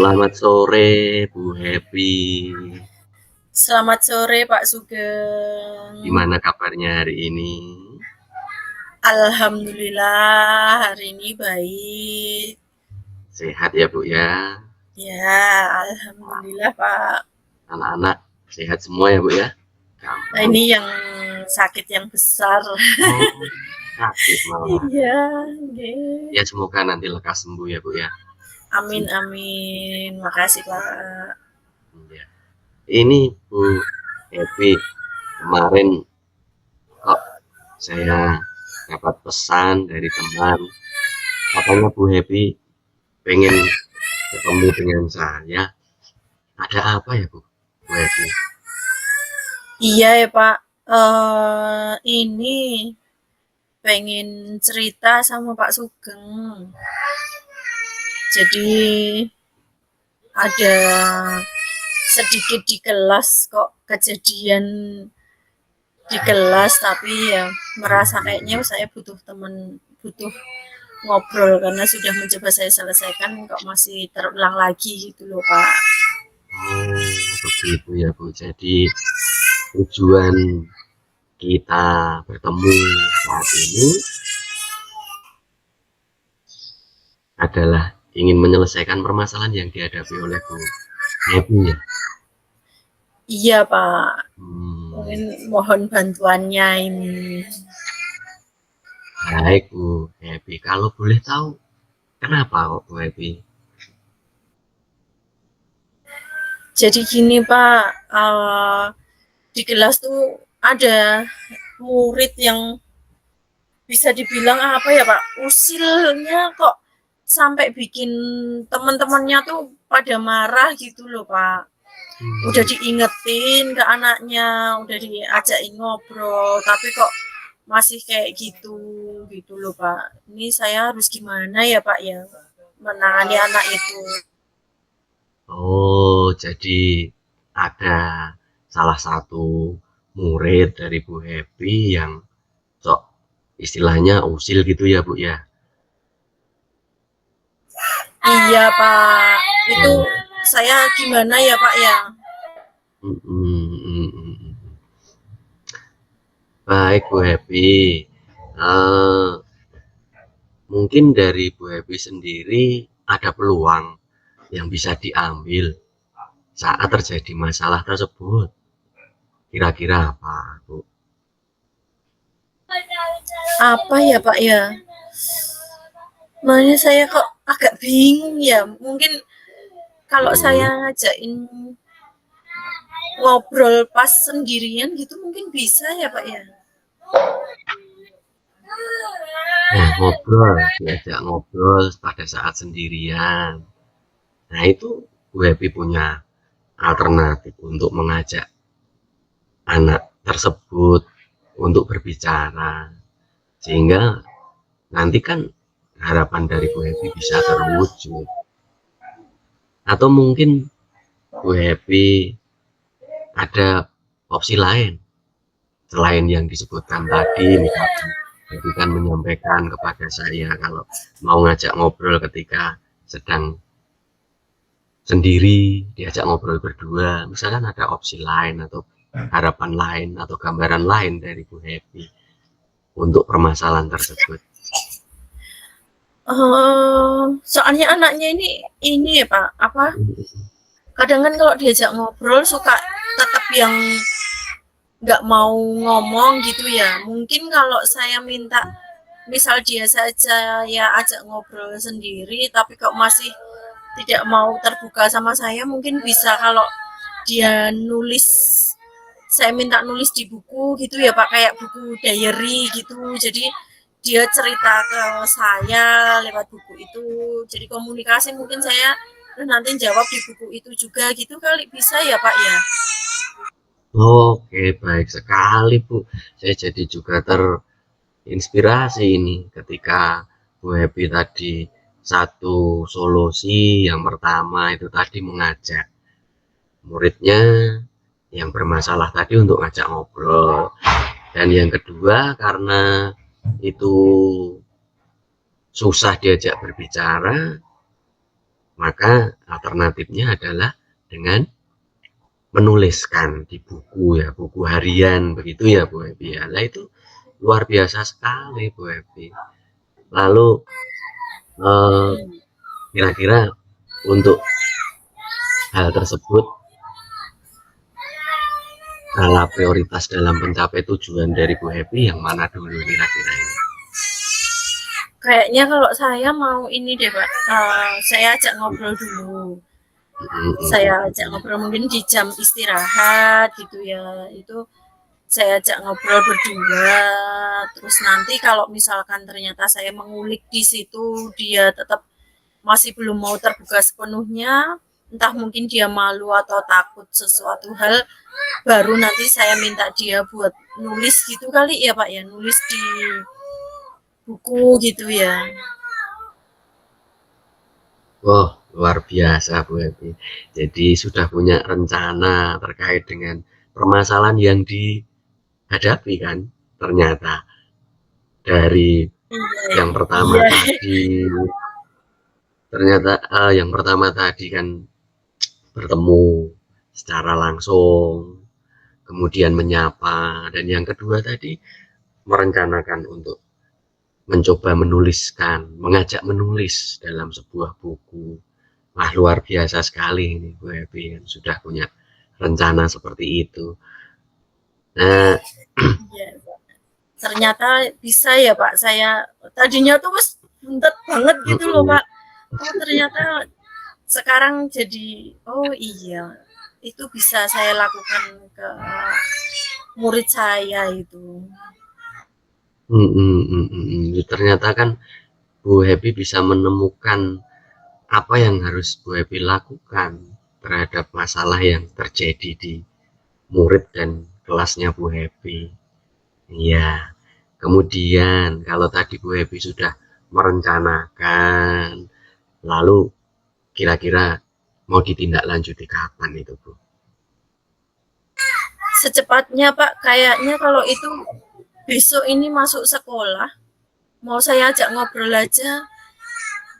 Selamat sore Bu Happy. Selamat sore Pak Sugeng. Gimana kabarnya hari ini? Alhamdulillah hari ini baik. Sehat ya Bu ya? Ya, alhamdulillah Pak. Anak-anak sehat semua ya Bu ya? Nah, Gampang. ini yang sakit yang besar. Oh, sakit malah. Iya, nggih. Ya semoga nanti lekas sembuh ya Bu ya. Amin amin. Makasih Pak. Ya. Ini Bu Happy, kemarin kok saya dapat pesan dari teman, katanya Bu Happy pengen ketemu dengan saya. Ada apa ya Bu Happy? Iya ya Pak. Ini pengen cerita sama Pak Sugeng. Jadi ada sedikit di kelas kok kejadian di kelas, tapi ya merasa kayaknya saya butuh teman, butuh ngobrol karena sudah mencoba saya selesaikan kok masih terulang lagi gitu loh Pak. Oh, begitu ya Bu. Jadi tujuan kita bertemu saat ini adalah ingin menyelesaikan permasalahan yang dihadapi oleh Bu Happy ya. Iya Pak, Hmm, mungkin mohon bantuannya ini. baik Bu Happy. Kalau boleh tahu kenapa kok Bu Happy? Jadi gini Pak, di kelas tuh ada murid yang bisa dibilang apa ya Pak, usilnya kok sampai bikin teman-temannya tuh pada marah gitu loh Pak. Udah Hmm, diingetin ke anaknya, udah diajakin ngobrol, tapi kok masih kayak gitu gitu loh Pak. Ini saya harus gimana ya Pak ya menangani anak itu. oh, jadi ada salah satu murid dari Bu Happy yang sok istilahnya usil gitu ya Bu ya. Iya Pak, itu Oh, saya gimana ya Pak ya? mm, mm, mm, mm. Baik Bu Happy. Eh, Mungkin dari Bu Happy sendiri ada peluang yang bisa diambil saat terjadi masalah tersebut. Kira-kira apa, Bu? Apa ya Pak ya? Makanya saya kok agak bingung ya. Mungkin kalau saya Hmm. ngajakin ngobrol pas sendirian gitu mungkin bisa ya Pak ya? Nah, ngobrol, diajak ngobrol pada saat sendirian. Nah, itu Bu Happy punya alternatif untuk mengajak anak tersebut untuk berbicara. Sehingga nanti kan harapan dari Bu Happy bisa terwujud. Atau mungkin Bu Happy ada opsi lain selain yang disebutkan tadi, misalkan Happy kan menyampaikan kepada saya kalau mau ngajak ngobrol ketika sedang sendiri, diajak ngobrol berdua, misalkan ada opsi lain atau harapan lain atau gambaran lain dari Bu Happy untuk permasalahan tersebut. Soalnya anaknya ini ya Pak, apa? Kadang kan kalau diajak ngobrol suka tetap yang nggak mau ngomong gitu ya. Mungkin kalau saya minta misal dia saja ya ajak ngobrol sendiri, tapi kok masih tidak mau terbuka sama saya, mungkin bisa kalau dia nulis, saya minta nulis di buku gitu ya Pak, kayak buku diary gitu. Jadi dia cerita ke saya lewat buku itu. Jadi komunikasi mungkin saya nanti jawab di buku itu juga gitu kali bisa ya Pak ya. Oke, baik sekali Bu. Saya jadi juga terinspirasi ini ketika Bu Happy tadi satu solusi yang pertama itu tadi mengajak muridnya yang bermasalah tadi untuk ngajak ngobrol. Dan yang kedua karena itu susah diajak berbicara, Maka alternatifnya adalah dengan menuliskan di buku ya, buku harian begitu ya Bu Happy ya. Nah itu luar biasa sekali Bu Happy. Lalu kira-kira untuk hal tersebut, skala prioritas dalam mencapai tujuan dari Bu Happy yang mana dulu kira-kira ini? Kayaknya kalau saya mau ini deh Pak, saya ajak ngobrol dulu. Saya ajak ngobrol mungkin di jam istirahat gitu ya. Itu saya ajak ngobrol berdua. Terus nanti kalau misalkan ternyata saya mengulik di situ dia tetap masih belum mau terbuka sepenuhnya, entah mungkin dia malu atau takut sesuatu hal, baru nanti saya minta dia buat nulis gitu kali ya Pak ya, nulis di buku gitu ya. Oh, luar biasa Bu Happy. Jadi sudah punya rencana terkait dengan permasalahan yang dihadapi kan? Ternyata dari yang pertama Iya. tadi, ternyata yang pertama tadi kan bertemu secara langsung, kemudian menyapa, dan yang kedua tadi merencanakan untuk mencoba menuliskan, mengajak menulis dalam sebuah buku. Wah, luar biasa sekali ini Bu Happy yang sudah punya rencana seperti itu. Nah, Iya. Ternyata bisa ya Pak, saya tadinya tuh wes buntet banget gitu loh Pak. Oh ternyata sekarang jadi, oh iya, itu bisa saya lakukan ke murid saya itu. ternyata kan Bu Happy bisa menemukan apa yang harus Bu Happy lakukan terhadap masalah yang terjadi di murid dan kelasnya Bu Happy. Iya. Kemudian kalau tadi Bu Happy sudah merencanakan, lalu kira-kira mau ditindaklanjuti kapan itu Bu? Secepatnya Pak, kayaknya kalau itu besok ini masuk sekolah, mau saya ajak ngobrol aja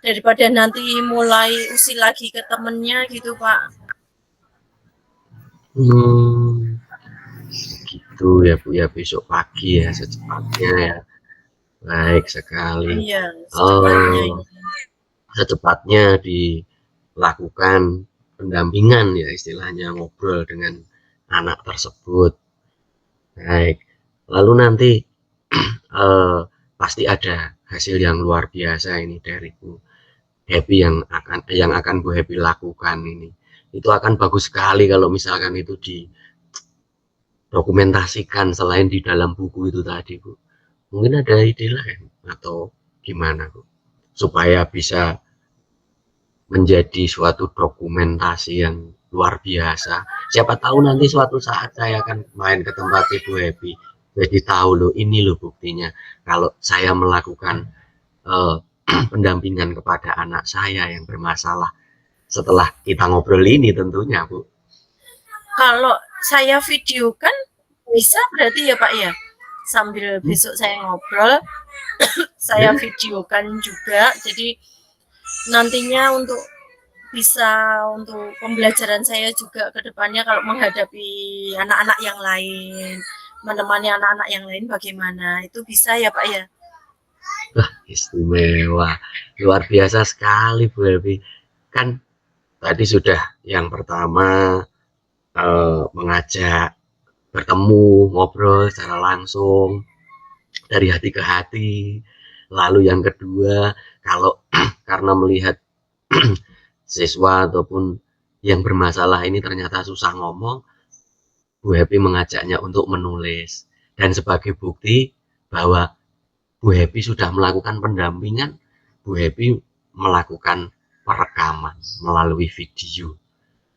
daripada nanti mulai usil lagi ke temennya gitu Pak. Gitu ya Bu ya, besok pagi ya secepatnya ya. Baik sekali. Iya, secepatnya Oh, ini. secepatnya dilakukan pendampingan ya istilahnya, ngobrol dengan anak tersebut. Baik. Lalu nanti pasti ada hasil yang luar biasa ini dari Bu Happy yang akan Bu Happy lakukan ini. Itu akan bagus sekali kalau misalkan itu didokumentasikan selain di dalam buku itu tadi Bu. Mungkin ada ide lain atau gimana Bu? Supaya bisa menjadi suatu dokumentasi yang luar biasa. Siapa tahu nanti suatu saat saya akan main ke tempat Ibu Happy. Jadi tahu loh, ini loh buktinya. Kalau saya melakukan uh, pendampingan kepada anak saya yang bermasalah. Setelah kita ngobrol ini tentunya Bu. Kalau saya videokan bisa berarti ya Pak ya? Sambil besok saya ngobrol, saya videokan juga. Jadi nantinya untuk bisa untuk pembelajaran saya juga ke depannya kalau menghadapi anak-anak yang lain, menemani anak-anak yang lain bagaimana, itu bisa ya Pak ya? Wah, istimewa. Luar biasa sekali Bu Happy. Kan tadi sudah yang pertama mengajak bertemu, ngobrol secara langsung dari hati ke hati. Lalu yang kedua, kalau karena melihat siswa ataupun yang bermasalah ini ternyata susah ngomong, Bu Happy mengajaknya untuk menulis. Dan sebagai bukti bahwa Bu Happy sudah melakukan pendampingan, Bu Happy melakukan perekaman melalui video.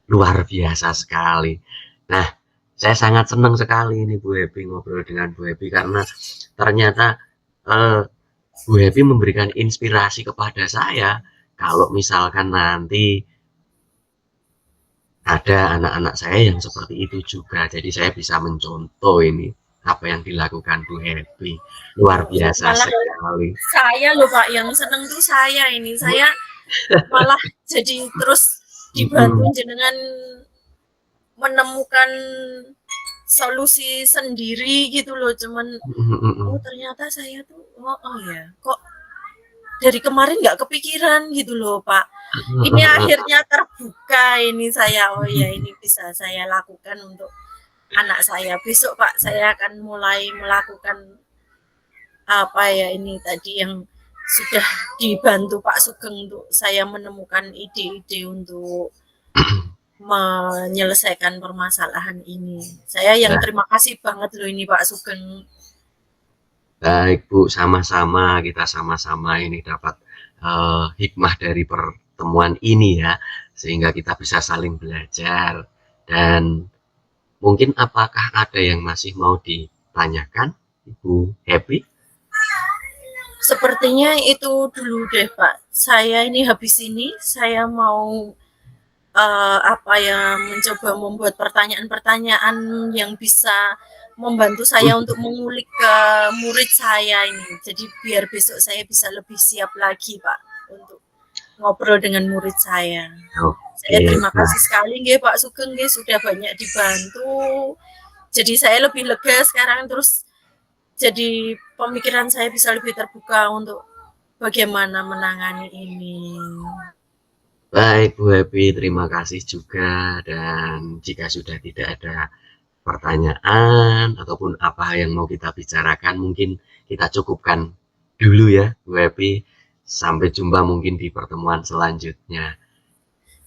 Luar biasa sekali. Nah, saya sangat senang sekali ini Bu Happy ngobrol dengan Bu Happy karena ternyata Bu Happy memberikan inspirasi kepada saya kalau misalkan nanti ada anak-anak saya yang seperti itu juga. Jadi saya bisa mencontoh ini apa yang dilakukan Bu Happy. Luar biasa Malah sekali. saya loh Pak yang seneng tuh saya ini. Saya malah jadi terus dibantu jenengan menemukan solusi sendiri gitu loh. Cuman oh ternyata saya tuh oh ya kok dari kemarin nggak kepikiran gitu loh Pak. Ini akhirnya terbuka ini saya, oh ya ini bisa saya lakukan untuk anak saya. Besok Pak saya akan mulai melakukan apa ya ini tadi yang sudah dibantu Pak Sugeng untuk saya menemukan ide-ide untuk menyelesaikan permasalahan ini. Saya yang Nah, terima kasih banget loh ini Pak Sugeng. baik Bu, sama-sama kita sama-sama ini dapat hikmah dari pertemuan ini ya, sehingga kita bisa saling belajar. Dan mungkin apakah ada yang masih mau ditanyakan, Ibu Happy? Sepertinya itu dulu deh Pak. Saya ini habis ini saya mau apa ya mencoba membuat pertanyaan-pertanyaan yang bisa membantu saya untuk mengulik ke murid saya ini. Jadi biar besok saya bisa lebih siap lagi Pak untuk ngobrol dengan murid saya. Saya Oke, terima kasih sekali nggih Pak Sugeng nggih sudah banyak dibantu. Jadi saya lebih lega sekarang terus jadi pemikiran saya bisa lebih terbuka untuk bagaimana menangani ini. baik Bu Happy, terima kasih juga. Dan jika sudah tidak ada pertanyaan ataupun apa yang mau kita bicarakan, mungkin kita cukupkan dulu ya Bu Happy. Sampai jumpa mungkin di pertemuan selanjutnya.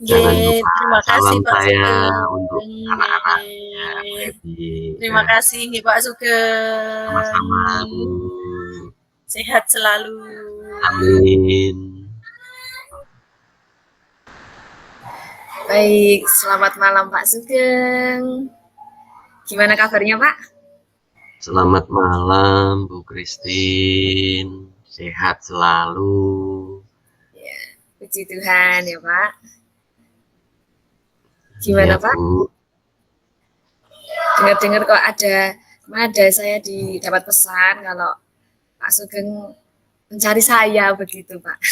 Jangan Ye, lupa terima kasih salam Pak saya untuk Sugeng. anak-anaknya Bu Ye. Happy. Terima Dan kasih nih Pak Sugeng. sama-sama Bu. Sehat selalu. Amin. Baik, selamat malam Pak Sugeng. Gimana kabarnya Pak? Selamat malam Bu Christine. Sehat selalu. Ya, puji Tuhan ya Pak. Iya Gimana Pak? Bu. Dengar-dengar kok ada saya dapat pesan kalau Pak Sugeng mencari saya begitu Pak.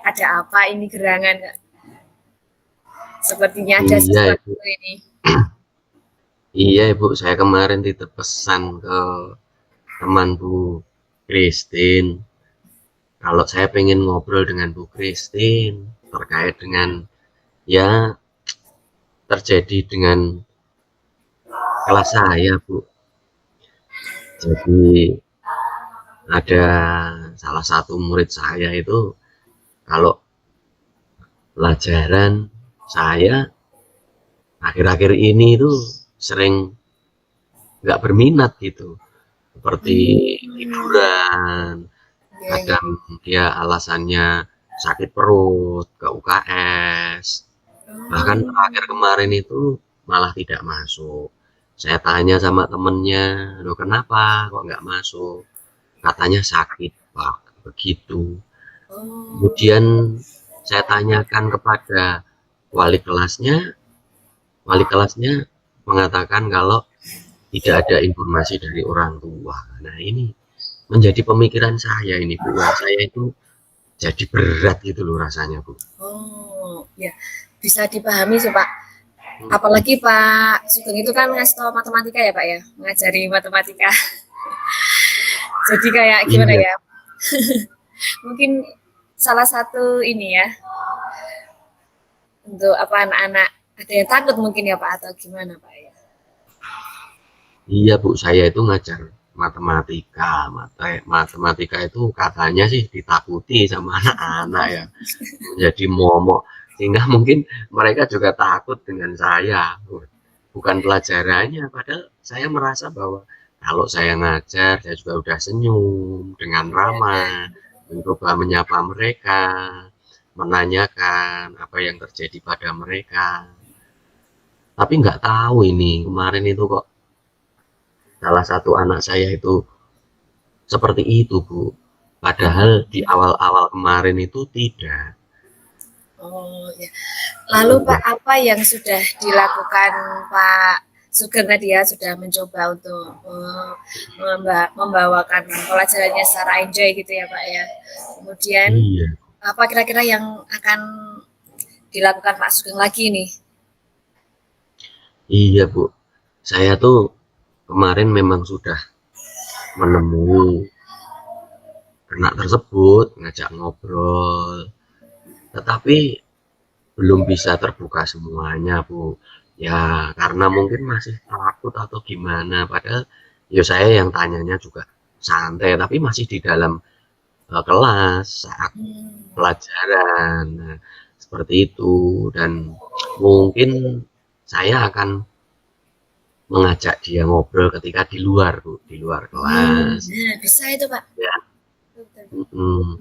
Ada apa ini gerangan? Sepertinya ada Iya sesuatu Ibu. ini. Iya Ibu, saya kemarin titip pesan ke teman Bu Christine. Kalau saya pengen ngobrol dengan Bu Christine terkait dengan ya terjadi dengan kelas saya Bu. Jadi ada salah satu murid saya itu kalau pelajaran saya akhir-akhir ini itu sering nggak berminat gitu, seperti tiduran, kadang dia alasannya sakit perut, ke UKS, bahkan terakhir kemarin itu malah tidak masuk. Saya tanya sama temennya, loh kenapa kok nggak masuk? Katanya sakit Pak, begitu. Kemudian saya tanyakan kepada wali kelasnya, wali kelasnya mengatakan kalau tidak ada informasi dari orang tua. Nah ini menjadi pemikiran saya ini Bu, saya itu jadi berat gitu loh rasanya Bu. Oh, ya bisa dipahami sih Pak. Apalagi Pak Sugeng itu kan ngasih tahu matematika ya Pak ya, mengajari matematika. Jadi kayak gimana Iya, ya? Mungkin salah satu ini ya untuk apa anak-anak ada yang takut mungkin ya Pak atau gimana Pak ya? iya Bu, saya itu ngajar matematika, matematika itu katanya sih ditakuti sama anak-anak ya, menjadi momok, sehingga mungkin mereka juga takut dengan saya. Bukan pelajarannya, padahal saya merasa bahwa kalau saya ngajar, saya juga udah senyum dengan ramah, mencoba menyapa mereka, menanyakan apa yang terjadi pada mereka. Tapi nggak tahu ini kemarin itu kok salah satu anak saya itu seperti itu Bu. Padahal di awal-awal kemarin itu tidak. Oh ya. Lalu Pak apa yang sudah dilakukan Pak Sugeng tadi ya sudah mencoba untuk membawakan pelajarannya secara enjoy gitu ya Pak ya. Kemudian Iya. apa kira-kira yang akan dilakukan Pak Sugeng lagi nih? Iya Bu, saya tuh kemarin memang sudah menemui anak tersebut, ngajak ngobrol, tetapi belum bisa terbuka semuanya Bu. Ya karena mungkin masih takut atau gimana, padahal ya saya yang tanyanya juga santai, tapi masih di dalam kelas saat pelajaran. Nah, seperti itu. Dan mungkin saya akan mengajak dia ngobrol ketika di luar Bu, di luar kelas. Nah, bisa itu Pak. Ya, Hmm.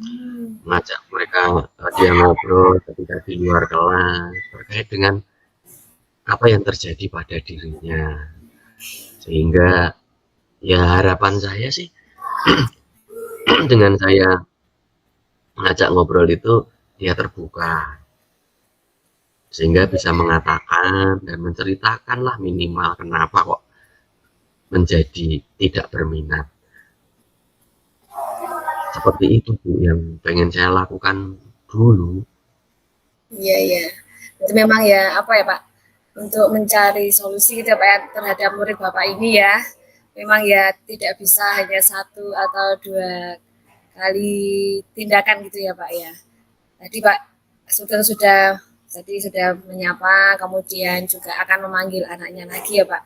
mengajak mereka dia ngobrol ketika di luar kelas terkait dengan apa yang terjadi pada dirinya. Sehingga ya harapan saya sih dengan saya mengajak ngobrol itu dia terbuka sehingga bisa mengatakan dan menceritakan lah minimal kenapa kok menjadi tidak berminat. Seperti itu Bu yang pengen saya lakukan dulu. Iya, iya. Itu memang ya apa ya Pak, untuk mencari solusi gitu ya Pak ya, terhadap murid Bapak ini ya. Memang ya tidak bisa hanya satu atau dua kali tindakan gitu ya Pak ya. Tadi Pak Sugeng sudah menyapa, kemudian juga akan memanggil anaknya lagi ya Pak.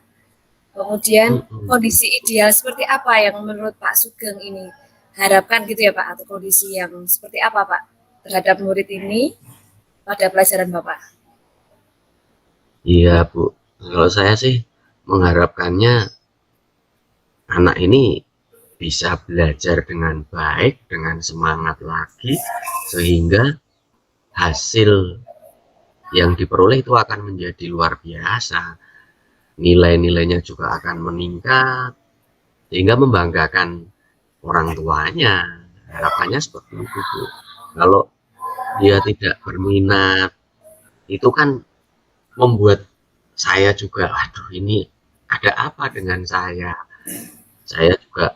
Kemudian kondisi ideal seperti apa yang menurut Pak Sugeng ini harapkan gitu ya Pak, atau kondisi yang seperti apa Pak terhadap murid ini pada pelajaran Bapak? Iya Bu, kalau saya sih mengharapkannya anak ini bisa belajar dengan baik, dengan semangat lagi, sehingga hasil yang diperoleh itu akan menjadi luar biasa. Nilai-nilainya juga akan meningkat, sehingga membanggakan orang tuanya. Harapannya seperti itu Bu. Kalau dia tidak berminat, itu kan membuat saya juga, aduh ini ada apa dengan saya? Saya juga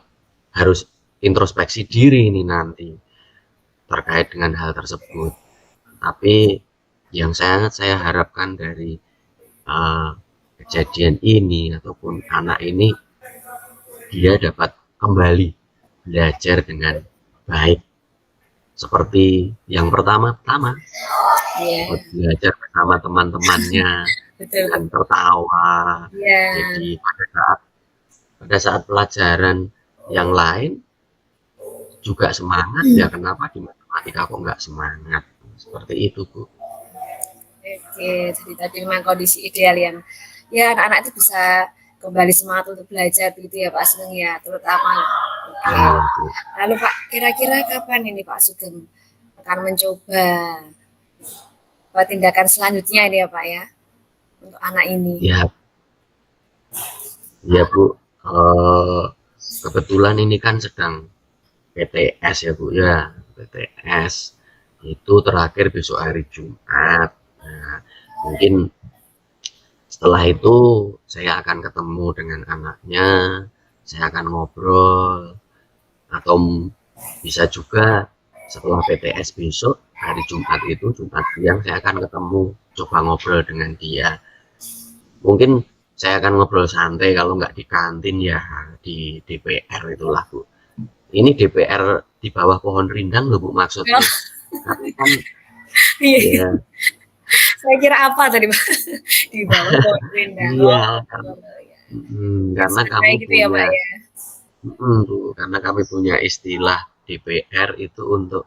harus introspeksi diri ini nanti terkait dengan hal tersebut. Tapi yang sangat saya harapkan dari kejadian ini ataupun anak ini, dia dapat kembali belajar dengan baik seperti yang pertama-tama, belajar bersama teman-temannya dengan tertawa. Jadi pada saat pelajaran yang lain juga semangat, ya kenapa di matematika kok nggak semangat? Seperti itu Bu. Oke, jadi tadi memang kondisi ideal yang ya anak-anak itu bisa kembali semangat untuk belajar gitu ya Pak Sugeng ya, terutama. Lalu Pak, kira-kira kapan ini Pak Sugeng akan mencoba tindakan selanjutnya ini ya Pak ya untuk anak ini? Ya Bu, kebetulan ini kan sedang PTS ya Bu ya, PTS itu terakhir besok hari Jumat. Nah, mungkin setelah itu saya akan ketemu dengan anaknya, saya akan ngobrol, atau bisa juga setelah PTS besok hari Jumat itu, Jumat siang saya akan ketemu, coba ngobrol dengan dia. Mungkin saya akan ngobrol santai, kalau nggak di kantin ya di DPR itulah Bu. Ini DPR di bawah pohon rindang loh Bu maksudnya. Tapi kan ya. Saya kira apa tadi Pak? Di bawah pohon rindang. Iya, karena kami gitu punya, ya, Pak, ya? Karena kami punya istilah DPR itu untuk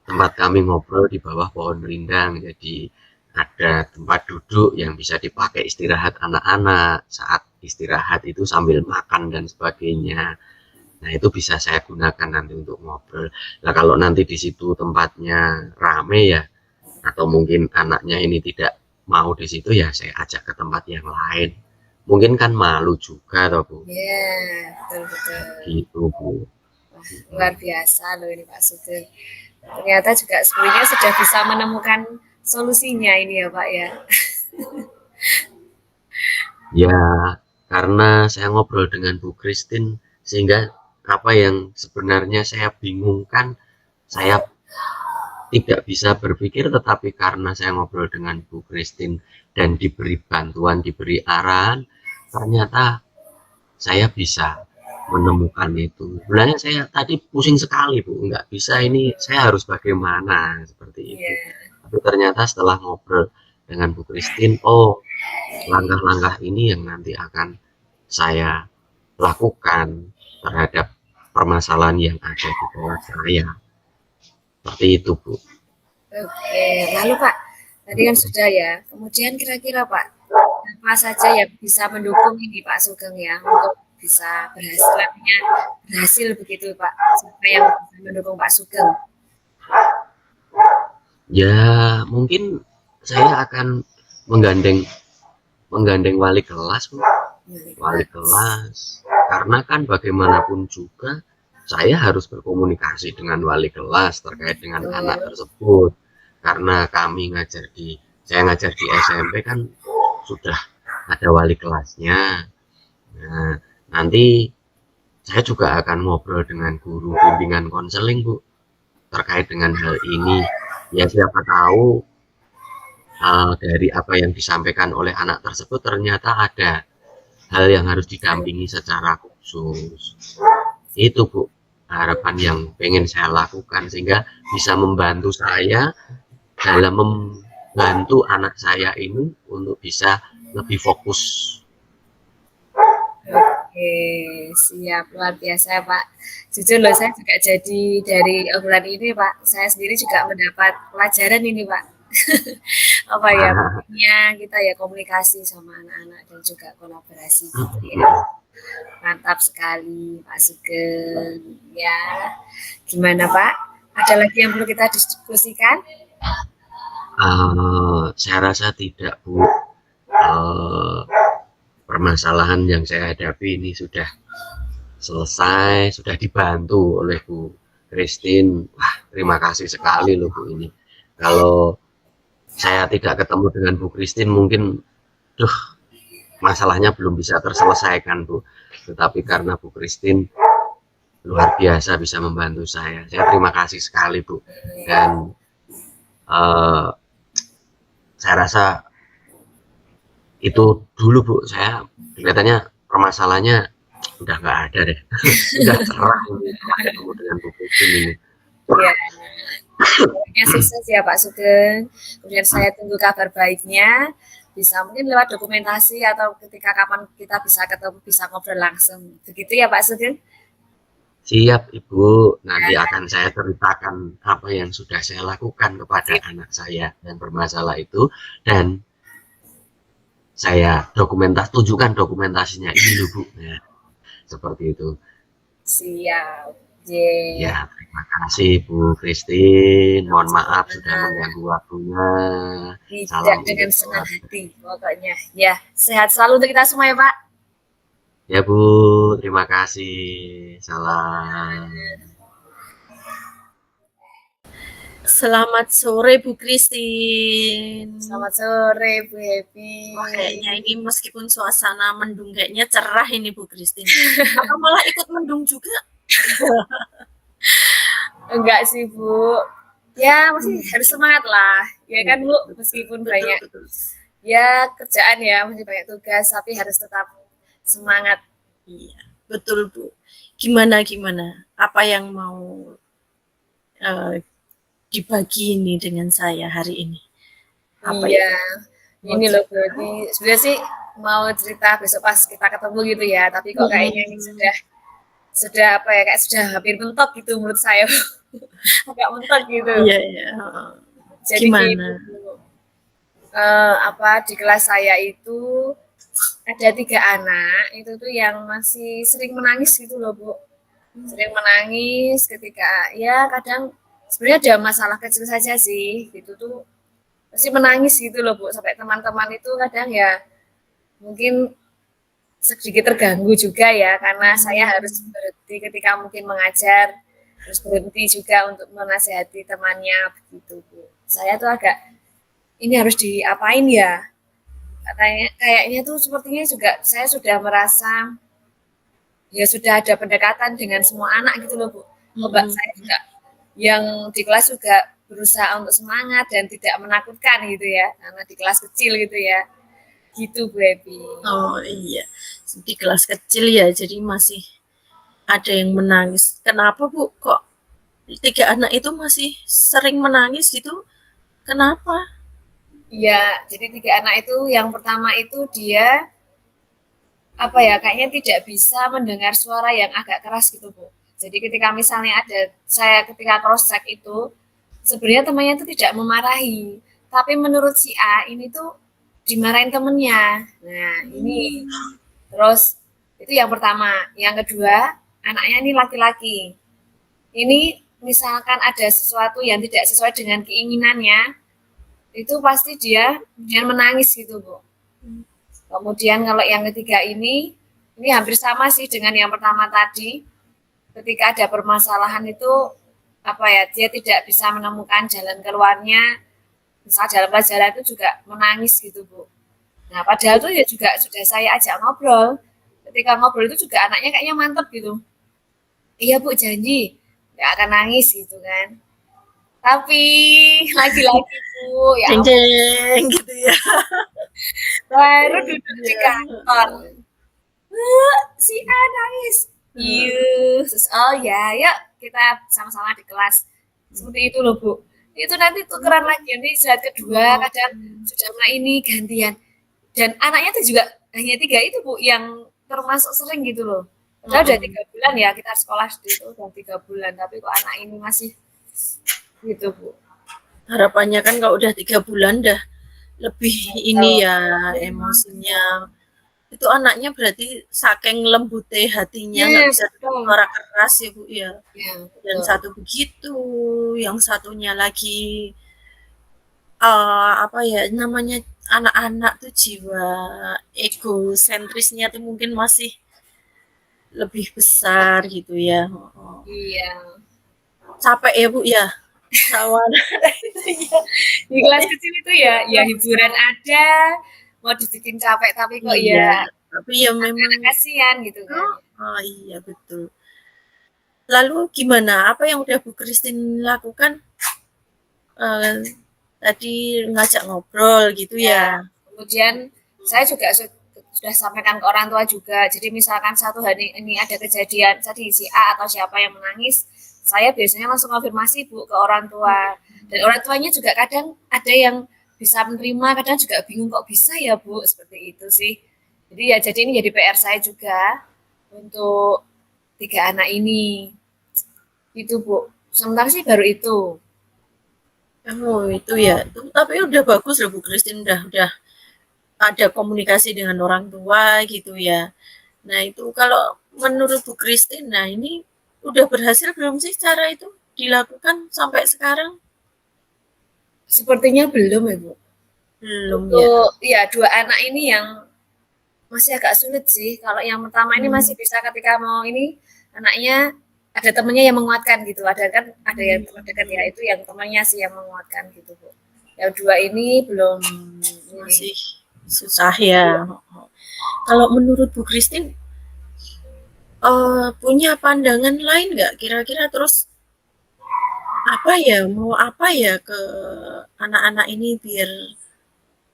tempat kami ngobrol di bawah pohon rindang. Jadi ada tempat duduk yang bisa dipakai istirahat anak-anak saat istirahat itu sambil makan dan sebagainya. Nah itu bisa saya gunakan nanti untuk ngobrol. Nah kalau nanti di situ tempatnya rame ya, atau mungkin anaknya ini tidak mau di situ ya, saya ajak ke tempat yang lain. Mungkin kan malu juga toh Bu. Iya, betul-betul. Gitu Bu. Wah, luar biasa loh ini Pak Sugeng. Ternyata juga sebenarnya sudah bisa menemukan solusinya ini ya Pak ya. Ya, karena saya ngobrol dengan Bu Christine, sehingga apa yang sebenarnya saya bingungkan, saya tidak bisa berpikir, tetapi karena saya ngobrol dengan Bu Christine dan diberi bantuan, diberi arahan, ternyata saya bisa menemukan itu. Sebenarnya saya tadi pusing sekali Bu, nggak bisa ini saya harus bagaimana seperti itu. Iya. Tapi ternyata setelah ngobrol dengan Bu Christine, oh langkah-langkah ini yang nanti akan saya lakukan terhadap permasalahan yang ada di bawah saya. Seperti itu Bu. Oke, lalu Pak, tadi kan sudah ya. Kemudian kira-kira Pak, apa saja yang bisa mendukung ini Pak Sugeng ya untuk bisa berhasil, artinya berhasil begitu Pak, siapa yang bisa mendukung Pak Sugeng? Ya mungkin saya akan menggandeng menggandeng wali kelas Bu. Wali kelas, karena kan bagaimanapun juga saya harus berkomunikasi dengan wali kelas terkait dengan anak tersebut, karena saya ngajar di SMP kan sudah ada wali kelasnya. Nah, nanti saya juga akan ngobrol dengan guru bimbingan konseling Bu terkait dengan hal ini. Ya siapa tahu dari apa yang disampaikan oleh anak tersebut ternyata ada hal yang harus didampingi secara khusus. Itu Bu, harapan yang pengen saya lakukan sehingga bisa membantu saya dalam membantu anak saya ini untuk bisa lebih fokus. Oke, siap, luar biasa Pak. Jujur loh, saya juga jadi dari obrolan ini Pak, saya sendiri juga mendapat pelajaran ini Pak. Apa ya, pentingnya kita ya komunikasi sama anak-anak dan juga kolaborasi gitu ya. Mantap sekali Pak Sugeng. Ya, gimana Pak? Ada lagi yang perlu kita diskusikan? Saya rasa tidak Bu. Permasalahan yang saya hadapi ini sudah selesai, sudah dibantu oleh Bu Christine. Wah, terima kasih sekali loh Bu ini. Kalau saya tidak ketemu dengan Bu Christine mungkin masalahnya belum bisa terselesaikan Bu. Tetapi karena Bu Christine luar biasa bisa membantu saya. Saya terima kasih sekali Bu. Dan saya rasa itu dulu Bu, saya kelihatannya permasalahannya udah nggak ada deh. Udah cerah ini ketemu dengan Bu Christine ini. Ya, pokoknya sukses ya Pak Sugeng. Kemudian saya tunggu kabar baiknya. Bisa mungkin lewat dokumentasi atau ketika kapan kita bisa ketemu, bisa ngobrol langsung. Begitu ya Pak Sugeng? Siap Ibu, nanti akan saya ceritakan apa yang sudah saya lakukan kepada anak saya yang bermasalah itu, dan saya tunjukkan dokumentasinya ini loh Bu. Ya, seperti itu. Siap. Ya, terima kasih Bu Christine. Mohon maaf sudah mengganggu waktunya. Tidak, dengan senang hati pokoknya. Ya, sehat selalu untuk kita semua ya Pak. Ya Bu, terima kasih. Salam. Selamat sore Bu Christine. Selamat sore Bu Happy. Oh, kayaknya ini meskipun suasana mendung kayaknya cerah ini Bu Christine. Atau malah ikut mendung juga? Enggak sih Bu. Ya masih harus semangat lah. Ya kan Bu, meskipun banyak ya kerjaan ya, masih banyak tugas, tapi harus tetap semangat. Iya, betul Bu. Gimana? Apa yang mau dibagi ini dengan saya hari ini? Apa iya, ini loh Bu. Sebenarnya sih mau cerita besok pas kita ketemu gitu ya, tapi kok kayaknya ini sudah apa ya, kayak sudah hampir mentok gitu menurut saya. Agak mentok gitu. Iya. Jadi gimana? Di kelas saya itu ada 3 anak itu tuh yang masih sering menangis gitu loh Bu. Sering menangis ketika ya kadang sebenarnya ada masalah kecil saja sih gitu tuh pasti menangis gitu loh Bu, sampai teman-teman itu kadang ya mungkin sedikit terganggu juga ya karena saya harus berhenti ketika mungkin mengajar, harus berhenti juga untuk menasihati temannya begitu Bu. Saya tuh agak ini harus diapain ya, kayaknya tuh sepertinya juga saya sudah merasa ya sudah ada pendekatan dengan semua anak gitu loh Bu. Mbak saya juga yang di kelas juga berusaha untuk semangat dan tidak menakutkan gitu ya, karena di kelas kecil gitu ya. Gitu Bu Epi. Oh iya, di kelas kecil ya, jadi masih ada yang menangis. Kenapa Bu? Kok 3 anak itu masih sering menangis gitu? Kenapa? Iya, jadi 3 anak itu yang pertama itu dia apa ya, kayaknya tidak bisa mendengar suara yang agak keras gitu Bu. Jadi ketika misalnya ada saya ketika cross check itu sebenarnya temannya itu tidak memarahi, tapi menurut si A ini tuh dimarahin temennya. Nah ini terus itu yang pertama. Yang kedua anaknya ini laki-laki. Ini misalkan ada sesuatu yang tidak sesuai dengan keinginannya, itu pasti dia menangis gitu Bu. Kemudian kalau yang ketiga ini hampir sama sih dengan yang pertama tadi. Ketika ada permasalahan itu apa ya, dia tidak bisa menemukan jalan keluarnya. Misal dalam pelajaran itu juga menangis gitu Bu. Nah padahal tuh ya juga sudah saya ajak ngobrol. Ketika ngobrol itu juga anaknya kayaknya mantep gitu. Iya Bu janji nggak akan nangis gitu kan. Tapi lagi-lagi Bu ya Jeng jeng gitu ya. baru duduk di Iya. kantor. Si A nangis. Iya, terus oh ya, yuk kita sama-sama di kelas. Seperti itu loh Bu. Itu nanti tukeran lagi, nanti saat kedua kadang sudah mulai ini gantian. Dan anaknya tuh juga hanya 3 itu Bu yang termasuk sering gitu loh. Padahal udah 3 bulan ya kita sekolah itu udah 3 bulan, tapi kok anak ini masih gitu Bu. Harapannya kan kalau udah 3 bulan dah lebih ini ya emosinya. Itu anaknya berarti saking lembute hatinya nggak Iya bisa betul. suara keras ya Bu ya. Ya Dan betul. satu begitu, yang satunya lagi apa ya namanya anak-anak tuh jiwa egosentrisnya tuh mungkin masih lebih besar gitu ya. Oh. Iya. Capek ya Bu ya sama Di kelas kecil itu ya hiburan ada, mau dibikin capek tapi kok iya, ya tapi ya memang anak kasihan gitu kan. oh iya betul. Lalu gimana? Apa yang udah Bu Christine lakukan? Eh, tadi ngajak ngobrol gitu Ya, ya. kemudian saya juga sudah sampaikan ke orang tua juga. Jadi misalkan satu hari ini ada kejadian tadi si A atau siapa yang menangis, saya biasanya langsung konfirmasi Bu ke orang tua. Dan orang tuanya juga kadang ada yang bisa menerima, kadang juga bingung kok bisa ya Bu, seperti itu sih. Jadi ini jadi PR saya juga untuk 3 anak ini. Itu Bu. Sementara sih baru itu. Oh itu ya. Tapi udah bagus loh Bu Christine udah ada komunikasi dengan orang tua gitu ya. Nah itu kalau menurut Bu Christine, nah ini udah berhasil belum sih cara itu dilakukan sampai sekarang? Sepertinya belum ya Bu. Belum ya. Untuk ya 2 anak ini yang masih agak sulit sih. Kalau yang pertama ini masih bisa ketika mau ini anaknya ada temennya yang menguatkan gitu. Ada kan ada yang teman dekat ya itu yang temannya sih yang menguatkan gitu Bu. Yang 2 ini belum Masih susah ya. Kalau menurut Bu Christine punya pandangan lain nggak kira-kira terus apa ya mau apa ya ke anak-anak ini biar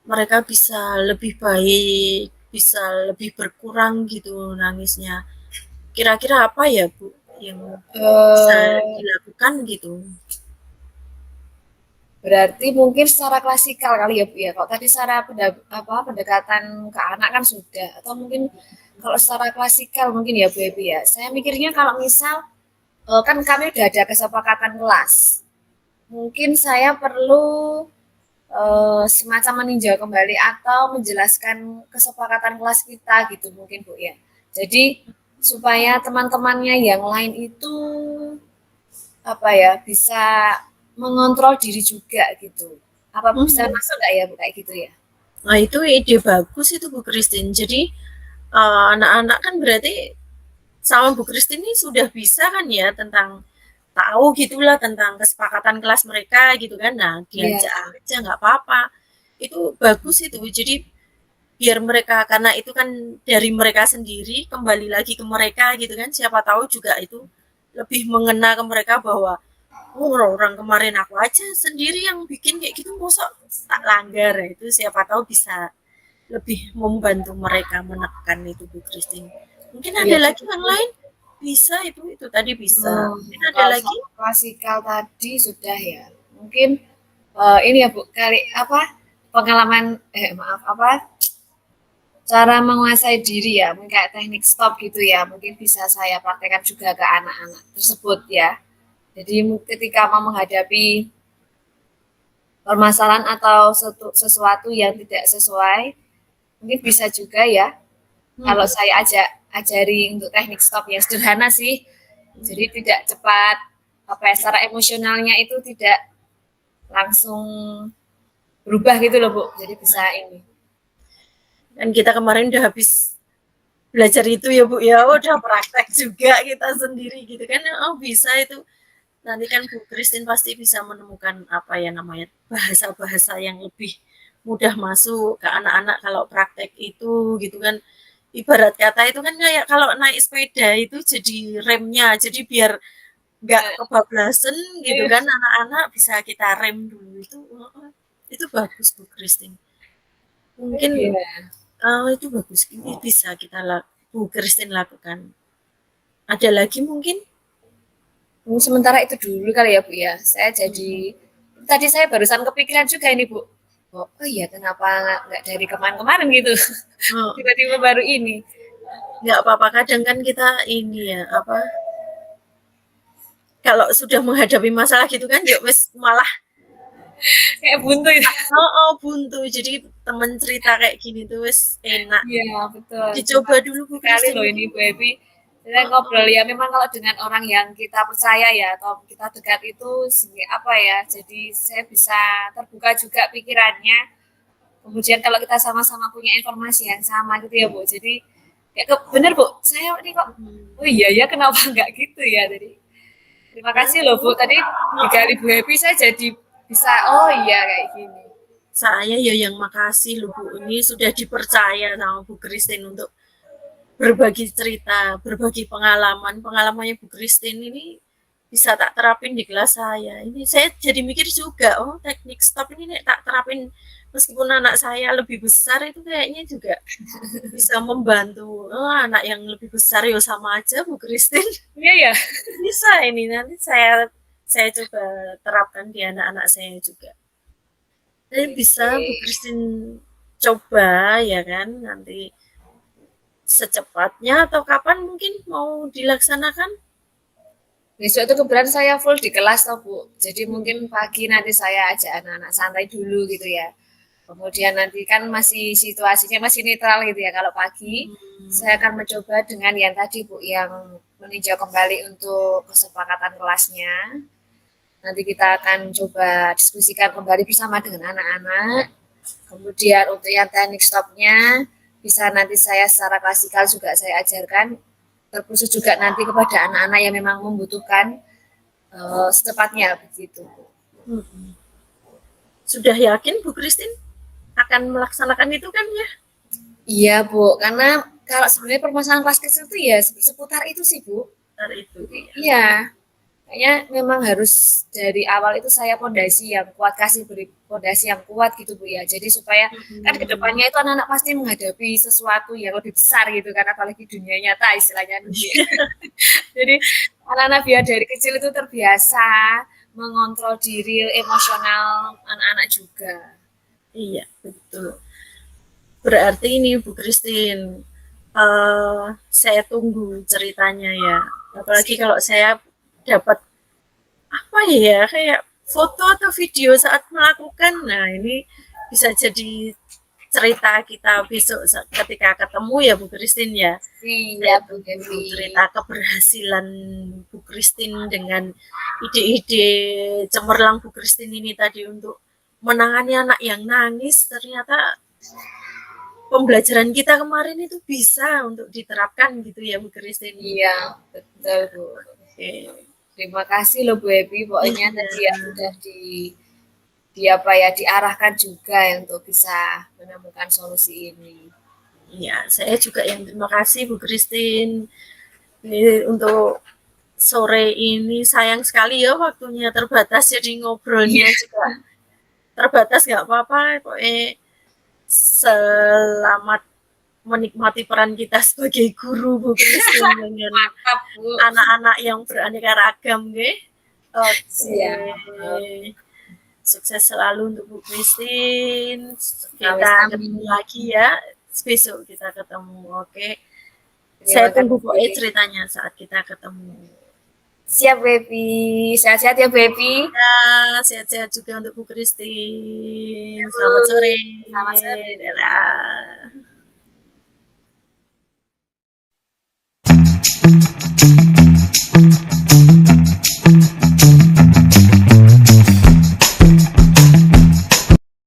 mereka bisa lebih baik, bisa lebih berkurang gitu nangisnya. Kira-kira apa ya Bu yang bisa eh, dilakukan gitu? berarti mungkin secara klasikal kali ya Bu ya. Kalau tadi secara pendekatan ke anak kan sudah atau mungkin kalau secara klasikal mungkin ya Bu Ebi ya. Saya mikirnya kalau misal kan kami udah ada kesepakatan kelas. Mungkin saya perlu semacam meninjau kembali atau menjelaskan kesepakatan kelas kita gitu mungkin Bu ya. Jadi supaya teman-temannya yang lain itu apa ya bisa mengontrol diri juga gitu. Apa bisa Hmm. masuk nggak ya Bu kayak gitu ya? Nah itu ide bagus itu Bu Christine. Jadi anak-anak kan berarti sama Bu Christine ini sudah bisa kan ya tentang tahu gitulah tentang kesepakatan kelas mereka gitu kan. Nah Iya, diajak aja nggak apa-apa. Itu bagus itu. Jadi biar mereka karena itu kan dari mereka sendiri kembali lagi ke mereka gitu kan. Siapa tahu juga itu lebih mengena ke mereka bahwa orang kemarin aku aja sendiri yang bikin kayak gitu, masa tak langgar ya. Itu siapa tahu bisa lebih membantu mereka menekan itu Bu Christine. Mungkin ada Iya lagi cukup. yang lain bisa itu tadi bisa. Oh, Mungkin ada kalau lagi? soal klasikal tadi sudah ya. Mungkin ini ya Bu, kali apa pengalaman maaf apa cara menguasai diri ya, mungkin kayak teknik stop gitu ya, mungkin bisa saya praktekkan juga ke anak-anak tersebut ya. Jadi ketika mau menghadapi permasalahan atau sesuatu yang tidak sesuai, mungkin bisa juga ya kalau Hmm. saya ajari untuk teknik stop yang sederhana sih. Jadi tidak cepat apa ya, secara emosionalnya itu tidak langsung berubah gitu loh Bu. Jadi bisa ini. Dan kita kemarin udah habis belajar itu ya Bu ya, udah praktek juga kita sendiri gitu kan. Oh bisa itu. Nanti kan Bu Christine pasti bisa menemukan apa ya namanya bahasa-bahasa yang lebih mudah masuk ke anak-anak kalau praktek itu gitu kan. Ibarat kata itu kan kayak kalau naik sepeda itu jadi remnya, jadi biar nggak kebablasan gitu kan anak-anak bisa kita rem dulu itu bagus Bu Christine. Mungkin Iya. itu bagus ini bisa kita Bu Christine lakukan. Ada lagi mungkin? Sementara itu dulu kali ya Bu ya. Saya jadi tadi saya barusan kepikiran juga ini Bu. Oh iya kenapa nggak dari kemarin-kemarin gitu. Oh, Tiba-tiba baru ini. nggak apa-apa kadang kan kita ini ya apa kalau sudah menghadapi masalah gitu kan ya wes malah Kayak buntu itu. buntu jadi temen cerita kayak gini tuh wes enak Iya betul. Terima dicoba kasih dulu Bu sekali Christine loh itu ini Bu Evi. Saya ngobrol ya memang kalau dengan orang yang kita percaya ya atau kita dekat itu apa ya. Jadi saya bisa terbuka juga pikirannya. Kemudian kalau kita sama-sama punya informasi yang sama gitu ya Bu. Jadi ya bener Bu. Saya ini kok oh iya ya kenapa nggak gitu ya tadi. Terima ya, kasih loh Bu. Tadi digali Bu Happy saya jadi bisa oh iya kayak gini. saya ya yang makasih loh Bu ini sudah dipercaya sama Bu Christine untuk berbagi cerita, berbagi pengalaman. Pengalamannya Bu Christine ini bisa tak terapin di kelas saya. Ini saya jadi mikir juga, oh teknik stop ini nek tak terapin meskipun anak saya lebih besar itu kayaknya juga bisa membantu. Oh, anak yang lebih besar ya sama aja Bu Christine. Iya ya. Bisa ini nanti saya coba terapkan di anak-anak saya juga. Jadi bisa Oke. Bu Christine coba ya kan nanti secepatnya atau kapan mungkin mau dilaksanakan? Besok itu kebetulan saya full di kelas toh Bu. Jadi mungkin Hmm. pagi nanti saya ajak anak-anak santai dulu gitu ya. Kemudian nanti kan masih situasinya masih netral gitu ya. Kalau pagi saya akan mencoba dengan yang tadi Bu yang meninjau kembali untuk kesepakatan kelasnya. Nanti kita akan coba diskusikan kembali bersama dengan anak-anak. Kemudian untuk yang teknik stopnya bisa nanti saya secara klasikal juga saya ajarkan terkhusus juga nanti kepada anak-anak yang memang membutuhkan secepatnya begitu. Hmm. Sudah yakin Bu Christine akan melaksanakan itu kan ya? Iya Bu, karena kalau sebenarnya permasalahan kelas kecil itu ya seputar itu sih Bu. Dari itu. Jadi, iya, kayaknya memang harus dari awal itu saya pondasi yang kuat, kasih beri pondasi yang kuat gitu Bu ya. Jadi supaya kan kedepannya itu anak-anak pasti menghadapi sesuatu yang lebih besar gitu kan, apalagi dunia nyata istilahnya Bu ya. Jadi anak-anak biar dari kecil itu terbiasa mengontrol diri emosional anak-anak juga. Iya, betul. Berarti ini Bu Christine, saya tunggu ceritanya ya. Apalagi kalau saya dapat apa ya kayak foto atau video saat melakukan. Nah, ini bisa jadi cerita kita besok ketika ketemu ya Bu Christine ya. Saya Siap Bu tunggu Devi. cerita keberhasilan Bu Christine dengan ide-ide cemerlang Bu Christine ini tadi untuk menangani anak yang nangis. Ternyata pembelajaran kita kemarin itu bisa untuk diterapkan gitu ya Bu Christine. Iya, betul Bu. Oke. Terima kasih loh Bu Evi, pokoknya tadi ya Iya. sudah di apa ya diarahkan juga ya untuk bisa menemukan solusi ini. Iya, saya juga yang terima kasih Bu Christine. Ini untuk sore ini sayang sekali ya waktunya terbatas, jadi ngobrolnya juga terbatas, nggak apa-apa. Pokoknya selamat menikmati peran kita sebagai guru Bu Christine dengan Mantap, Bu. anak-anak yang beraneka ragam, nggih. Oke. Siap. Sukses selalu untuk Bu Christine. Amin, Kita amin. ketemu lagi ya. Besok kita ketemu. Oke. Terima Saya tunggu kasih. pokoknya ceritanya saat kita ketemu. Siap, Baby. Sehat-sehat ya, Baby. Ya, sehat-sehat juga untuk Bu Christine. Selamat sore. Selamat sore. Dadah.